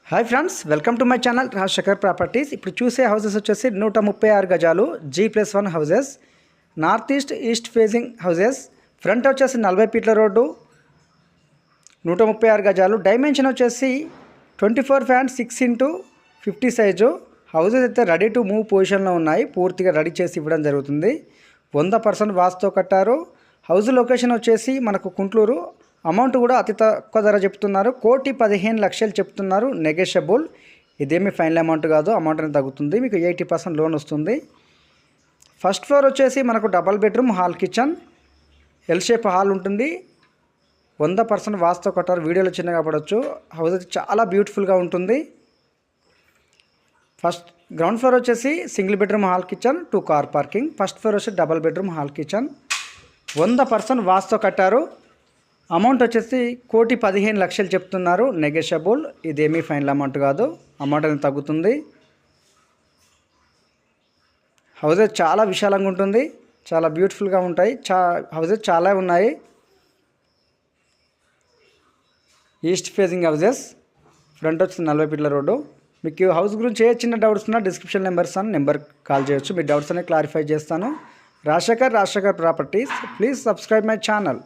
Hi friends, welcome to my channel Rajasekhar properties. ఇప్పుడు చూసే houses వచ్చేసి 136 గజాలు G+1 houses, north east facing houses. Front వచ్చేసి 40 ఫీట్ల రోడ్డు, 136 గజాలు. డైమెన్షన్ వచ్చేసి 24x6x50 సైజు. హౌసెస్ అయితే రెడీ టు మూవ్ పొజిషన్లో ఉన్నాయి. పూర్తిగా రెడీ చేసి ఇవ్వడం జరుగుతుంది. 100% వాస్తుతో కట్టారు. హౌస్ లొకేషన్ వచ్చేసి మనకు కుంట్లూరు. అమౌంట్ కూడా అతి తక్కువ ధర చెప్తున్నారు. 1,15,00,000 చెప్తున్నారు. నెగోషియబుల్. ఇదేమి ఫైనల్ అమౌంట్ కాదు, అమౌంట్ అనేది తగ్గుతుంది. మీకు 80% లోన్ వస్తుంది. ఫస్ట్ ఫ్లోర్ వచ్చేసి మనకు double bedroom, hall, kitchen, L shape hall ఉంటుంది. 100% వాస్తుతో కట్టారు. వీడియోలో చిన్నగా పడవచ్చు. హౌస్ అయితే చాలా బ్యూటిఫుల్గా ఉంటుంది. ఫస్ట్ గ్రౌండ్ ఫ్లోర్ వచ్చేసి single bedroom, hall, kitchen, 2 car parking. First floor వచ్చి డబల్ బెడ్రూమ్, హాల్, కిచెన్. 100% వాస్తుతో కట్టారు. అమౌంట్ వచ్చేసి 1,15,00,000 చెప్తున్నారు. నెగోషియబుల్. ఇదేమీ ఫైనల్ అమౌంట్ కాదు, అమౌంట్ అనేది తగ్గుతుంది. హౌసెస్ చాలా విశాలంగా ఉంటుంది, చాలా బ్యూటిఫుల్గా ఉంటాయి. హౌసెస్ చాలా ఉన్నాయి. East facing houses. ఫ్రంట్ వచ్చి 40 ఫీట్ల రోడ్డు. మీకు హౌస్ గురించి ఏ చిన్న డౌట్స్ ఉన్నా డిస్క్రిప్షన్ నెంబర్ కాల్ చేయొచ్చు. మీ డౌట్స్ అనేవి క్లారిఫై చేస్తాను. Rajasekhar properties. Please subscribe my channel.